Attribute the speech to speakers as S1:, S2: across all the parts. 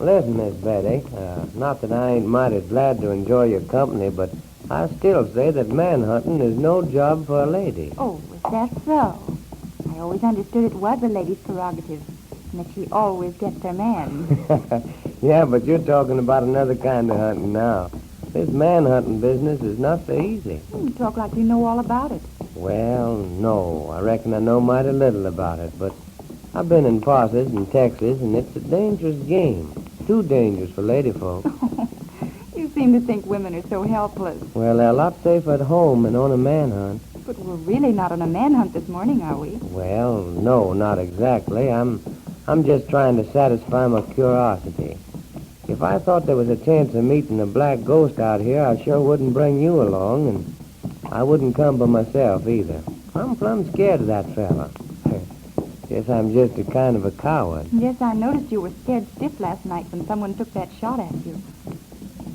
S1: Listen, Miss Betty, not that I ain't mighty glad to enjoy your company, but I still say that manhunting is no job for a lady.
S2: Oh, is that so? I always understood it was a lady's prerogative, and that she always gets her man.
S1: Yeah, but you're talking about another kind of hunting now. This manhunting business is not so easy.
S2: You talk like you know all about it.
S1: Well, no. I reckon I know mighty little about it, but I've been in parses in Texas, and it's a dangerous game. Too dangerous for lady folk.
S2: You seem to think women are so helpless.
S1: Well, they're a lot safer at home than on a manhunt.
S2: But we're really not on a manhunt this morning, are we?
S1: Well, no, not exactly. I'm just trying to satisfy my curiosity. If I thought there was a chance of meeting a black ghost out here, I sure wouldn't bring you along, and I wouldn't come by myself either. I'm plumb scared of that fella. Guess I'm just a kind of a coward.
S2: Yes, I noticed you were scared stiff last night when someone took that shot at you.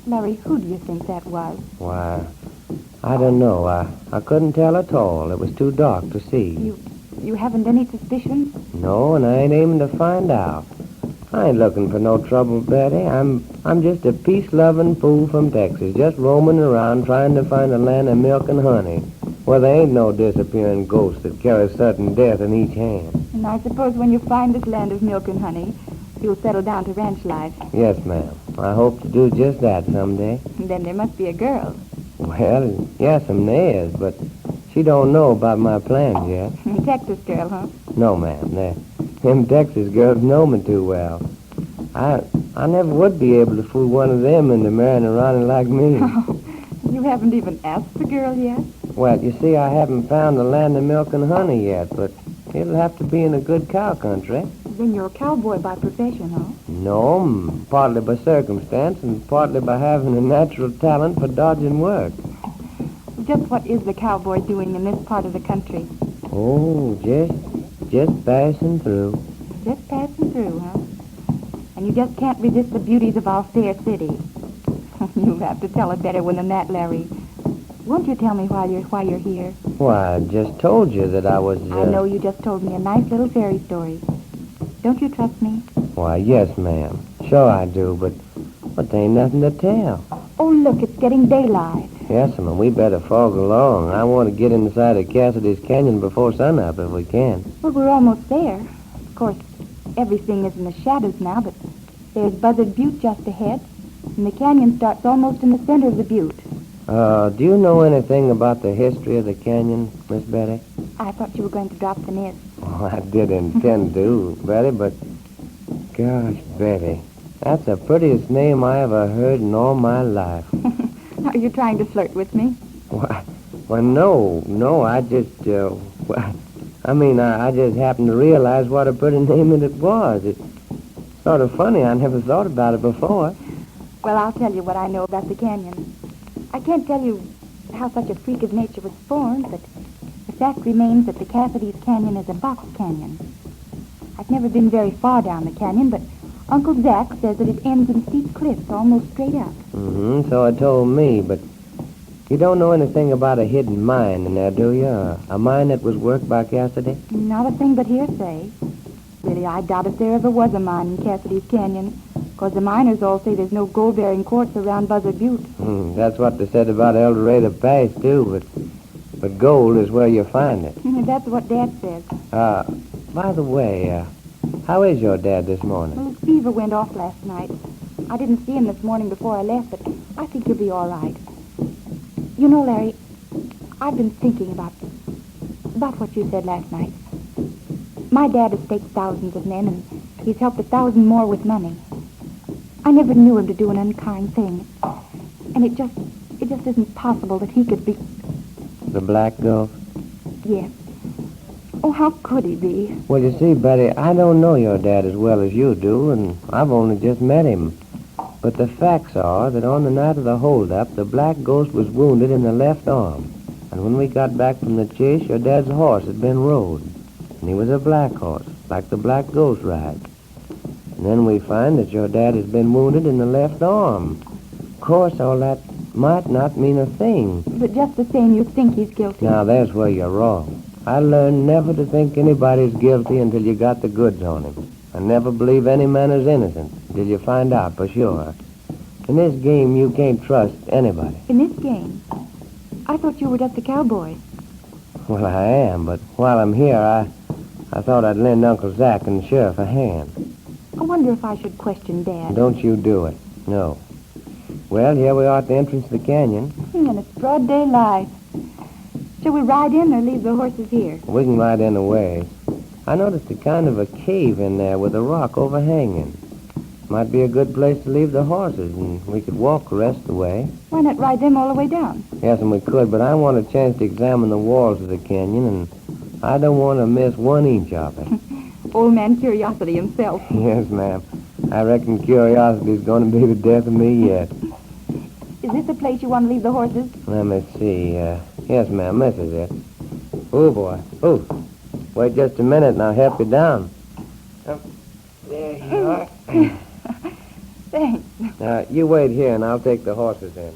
S2: Larry, who do you think that was?
S1: Why, I don't know. I couldn't tell at all. It was too dark to see.
S2: You haven't any suspicions?
S1: No, and I ain't aiming to find out. I ain't looking for no trouble, Betty. I'm just a peace-loving fool from Texas, just roaming around trying to find a land of milk and honey, where there ain't no disappearing ghosts that carry sudden death in each hand.
S2: And I suppose when you find this land of milk and honey, you'll settle down to ranch life.
S1: Yes, ma'am. I hope to do just that someday.
S2: And then there must be a girl.
S1: Well, yes, there is, but she don't know about my plans yet.
S2: A Texas girl, huh?
S1: No, ma'am. Them Texas girls know me too well. I never would be able to fool one of them into marrying a Ronnie like me.
S2: Oh, you haven't even asked the girl yet?
S1: Well, you see, I haven't found the land of milk and honey yet, but it'll have to be in a good cow country.
S2: Then you're a cowboy by profession, huh?
S1: No, partly by circumstance and partly by having a natural talent for dodging work.
S2: Just what is the cowboy doing in this part of the country?
S1: Oh, just passing through.
S2: Just passing through, huh? And you just can't resist the beauties of our fair city. You'll have to tell it better than that, Larry. Won't you tell me why you're here?
S1: Why, I just told you that I was...
S2: I know you just told me a nice little fairy story. Don't you trust me?
S1: Why, yes, ma'am. Sure I do, but there ain't nothing to tell.
S2: Oh, look, it's getting daylight.
S1: Yes, ma'am, we better fog along. I want to get inside of Cassidy's Canyon before sunup if we can.
S2: Well, we're almost there. Of course, everything is in the shadows now, but there's Buzzard Butte just ahead, and the canyon starts almost in the center of the butte.
S1: Do you know anything about the history of the canyon, Miss Betty?
S2: I thought you were going to drop the nest.
S1: Oh, I did intend to, Betty, but... Gosh, Betty, that's the prettiest name I ever heard in all my life.
S2: Are you trying to flirt with me?
S1: Well, no, I just, I just happened to realize what a pretty name it was. It's sort of funny. I never thought about it before.
S2: Well, I'll tell you what I know about the canyon. I can't tell you how such a freak of nature was formed, but the fact remains that the Cassidy's Canyon is a box canyon. I've never been very far down the canyon, but Uncle Zack says that it ends in steep cliffs almost straight up.
S1: Mm-hmm, so it told me, but you don't know anything about a hidden mine in there, do you? A mine that was worked by Cassidy?
S2: Not a thing but hearsay. Really, I doubt if there ever was a mine in Cassidy's Canyon, because the miners all say there's no gold-bearing quartz around Buzzard Butte.
S1: That's what they said about El Dorado Pass, too, but gold is where you find it.
S2: That's what Dad says.
S1: By the way, how is your dad this morning?
S2: Well, his fever went off last night. I didn't see him this morning before I left, but I think he'll be all right. You know, Larry, I've been thinking about what you said last night. My dad has staked thousands of men, and he's helped 1,000 more with money. I never knew him to do an unkind thing. And it just isn't possible that he could be...
S1: The Black Ghost?
S2: Yes. Oh, how could he be?
S1: Well, you see, Betty, I don't know your dad as well as you do, and I've only just met him. But the facts are that on the night of the holdup, the Black Ghost was wounded in the left arm. And when we got back from the chase, your dad's horse had been rode. And he was a black horse, like the Black Ghost rides. And then we find that your dad has been wounded in the left arm. Of course, all that might not mean a thing.
S2: But just the same, you think he's guilty.
S1: Now, there's where you're wrong. I learned never to think anybody's guilty until you got the goods on him. I never believe any man is innocent till you find out for sure. In this game, you can't trust anybody.
S2: In this game? I thought you were just a cowboy.
S1: Well, I am, but while I'm here, I thought I'd lend Uncle Zach and the sheriff a hand.
S2: I wonder if I should question Dad.
S1: Don't you do it. No. Well, here we are at the entrance to the canyon.
S2: And it's broad daylight. Shall we ride in or leave the horses here?
S1: We can ride in a ways. I noticed a kind of a cave in there with a rock overhanging. Might be a good place to leave the horses, and we could walk the rest of the way.
S2: Why not ride them all the way down?
S1: Yes, and we could, but I want a chance to examine the walls of the canyon, and I don't want to miss 1 inch of it.
S2: Old man Curiosity himself.
S1: Yes, ma'am. I reckon curiosity's going to be the death of me yet.
S2: Is this the place you want to leave the horses?
S1: Let me see. Yes, ma'am, this is it. Oh, boy. Oh, wait just a minute and I'll help you down. There you are.
S2: Thanks.
S1: You wait here and I'll take the horses in.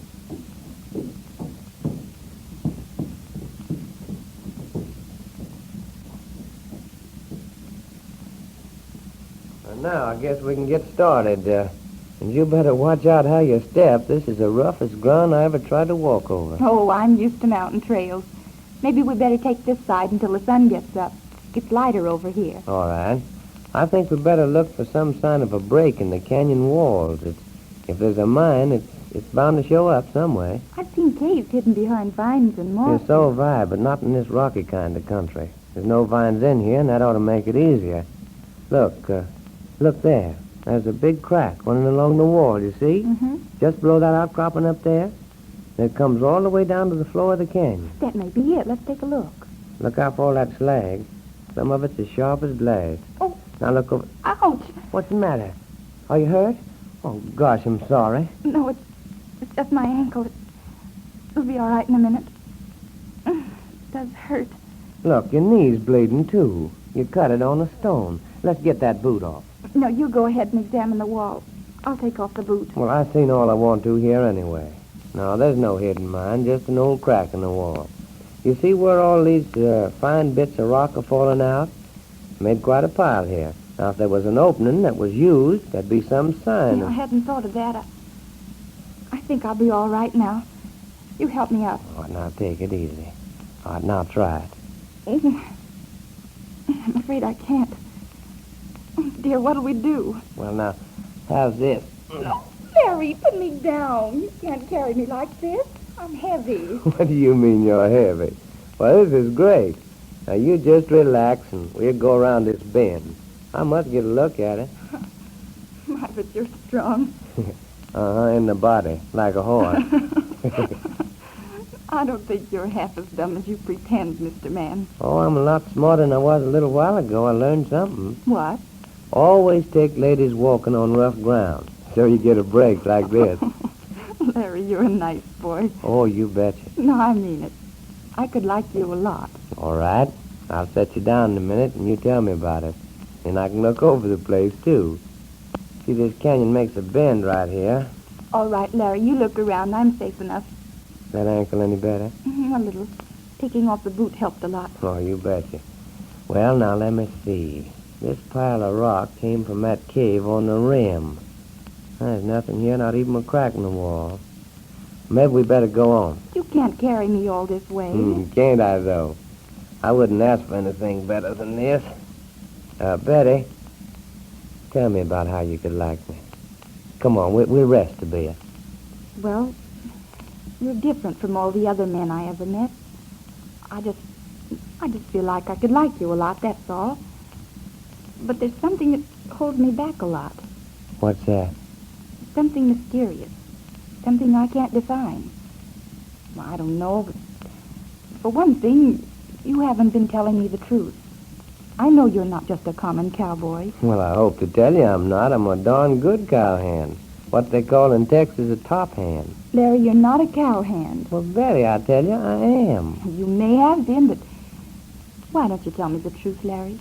S1: Now, I guess we can get started. And you better watch out how you step. This is the roughest ground I ever tried to walk over.
S2: Oh, I'm used to mountain trails. Maybe we better take this side until the sun gets up. It's lighter over here.
S1: All right. I think we better look for some sign of a break in the canyon walls. If there's a mine, it's bound to show up some way.
S2: I've seen caves hidden behind vines and moss.
S1: Yeah, so have I, but not in this rocky kind of country. There's no vines in here, and that ought to make it easier. Look there. There's a big crack running along the wall, you see?
S2: Mm-hmm.
S1: Just below that outcropping up there. And it comes all the way down to the floor of the canyon.
S2: That may be it. Let's take a look.
S1: Look out for all that slag. Some of it's as sharp as blades.
S2: Oh.
S1: Now look over.
S2: Ouch!
S1: What's the matter? Are you hurt? Oh, gosh, I'm sorry.
S2: No, it's just my ankle. It'll be all right in a minute. It does hurt.
S1: Look, your knee's bleeding, too. You cut it on a stone. Let's get that boot off.
S2: No, you go ahead and examine the wall. I'll take off the boot.
S1: Well, I've seen all I want to here anyway. No, there's no hidden mine, just an old crack in the wall. You see where all these fine bits of rock are falling out? Made quite a pile here. Now, if there was an opening that was used, there'd be some sign
S2: I hadn't thought of that. I think I'll be all right now. You help me up.
S1: Oh, now take it easy. All right, now try it.
S2: I'm afraid I can't. Oh, dear, what'll we do?
S1: Well, now, how's this?
S2: Larry, put me down. You can't carry me like this. I'm heavy.
S1: What do you mean you're heavy? Well, this is great. Now, you just relax and we'll go around this bend. I must get a look at it.
S2: My, but you're strong.
S1: In the body, like a horse.
S2: I don't think you're half as dumb as you pretend, Mr. Man.
S1: Oh, I'm a lot smarter than I was a little while ago. I learned something.
S2: What?
S1: Always take ladies walking on rough ground, so you get a break like this.
S2: Larry, you're a nice boy.
S1: Oh, you betcha.
S2: No, I mean it. I could like you a lot.
S1: All right. I'll set you down in a minute, and you tell me about it. And I can look over the place, too. See, this canyon makes a bend right here.
S2: All right, Larry, you look around. I'm safe enough.
S1: That ankle any better?
S2: A little. Taking off the boot helped a lot.
S1: Oh, you betcha. Well, now, let me see. This pile of rock came from that cave on the rim. There's nothing here, not even a crack in the wall. Maybe we better go on.
S2: You can't carry me all this way.
S1: Can't I, though? I wouldn't ask for anything better than this. Betty, tell me about how you could like me. Come on, we'll rest a bit.
S2: Well, you're different from all the other men I ever met. I just feel like I could like you a lot, that's all. But there's something that holds me back a lot.
S1: What's that?
S2: Something mysterious. Something I can't define. Well, I don't know, but for one thing, you haven't been telling me the truth. I know you're not just a common cowboy.
S1: Well, I hope to tell you I'm not. I'm a darn good cowhand. What they call in Texas a top hand.
S2: Larry, you're not a cowhand.
S1: Well, Betty, I tell you, I am.
S2: You may have been, but why don't you tell me the truth, Larry?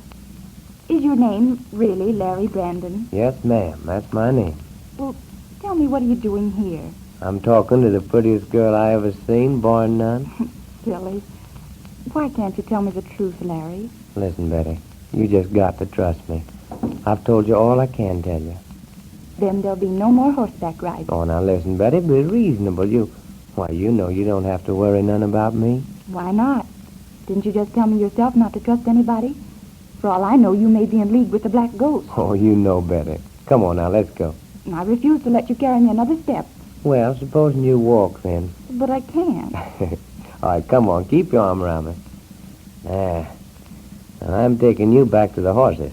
S2: Is your name really Larry Brandon?
S1: Yes, ma'am. That's my name.
S2: Well, tell me, what are you doing here?
S1: I'm talking to the prettiest girl I ever seen, born none.
S2: Silly. Why can't you tell me the truth, Larry?
S1: Listen, Betty, you just got to trust me. I've told you all I can tell you.
S2: Then there'll be no more horseback riding.
S1: Oh, now listen, Betty, be reasonable. Why, you know you don't have to worry none about me.
S2: Why not? Didn't you just tell me yourself not to trust anybody? For all I know, you may be in league with the Black Ghost.
S1: Oh, you know better. Come on now, let's go.
S2: And I refuse to let you carry me another step.
S1: Well, supposing you walk then.
S2: But I can't.
S1: All right, come on, keep your arm around me. Now, I'm taking you back to the horses.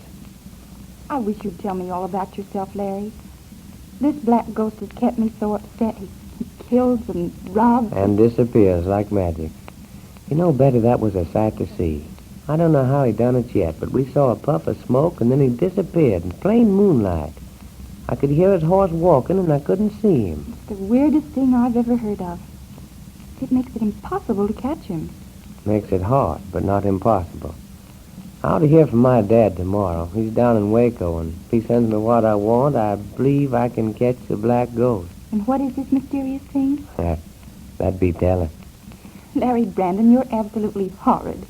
S2: I wish you'd tell me all about yourself, Larry. This Black Ghost has kept me so upset. He kills and robs.
S1: And disappears like magic. You know, Betty, that was a sight to see. I don't know how he done it yet, but we saw a puff of smoke, and then he disappeared in plain moonlight. I could hear his horse walking, and I couldn't see him.
S2: It's the weirdest thing I've ever heard of. It makes it impossible to catch him.
S1: Makes it hard, but not impossible. I ought to hear from my dad tomorrow. He's down in Waco, and if he sends me what I want, I believe I can catch the Black Ghost.
S2: And what is this mysterious thing?
S1: That'd be telling.
S2: Larry Brandon, you're absolutely horrid.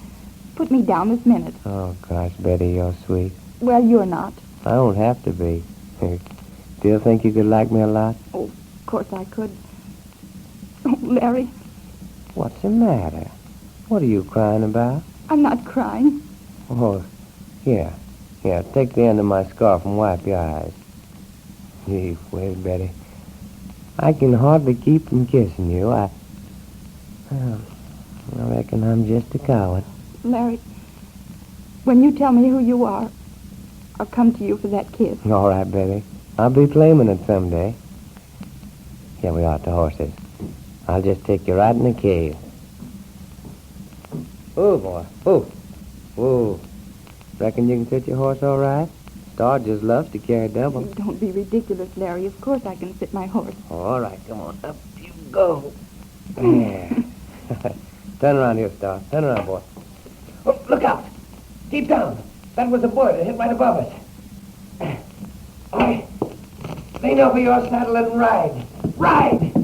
S2: Put me down this minute.
S1: Oh, gosh, Betty, you're sweet.
S2: Well, you're not.
S1: I don't have to be. Still think you could like me a lot?
S2: Oh, of course I could. Oh, Larry,
S1: What's the matter? What are you crying about?
S2: I'm not crying.
S1: Oh, here. Here, take the end of my scarf and wipe your eyes. Gee whiz, Betty. I can hardly keep from kissing you. I reckon I'm just a coward.
S2: Larry, when you tell me who you are, I'll come to you for that kiss.
S1: All right, Betty. I'll be claiming it someday. Here we are at the horses. I'll just take you right in the cave. Oh, boy. Oh. Whoa. Reckon you can fit your horse all right? Star just loves to carry double.
S2: Don't be ridiculous, Larry. Of course I can fit my horse.
S1: All right, come on. Up you go. There. Turn around here, Star. Turn around, boy. Oh, look out. Keep down. That was a bullet that hit right above us. All right. Lean over your saddle and ride. Ride!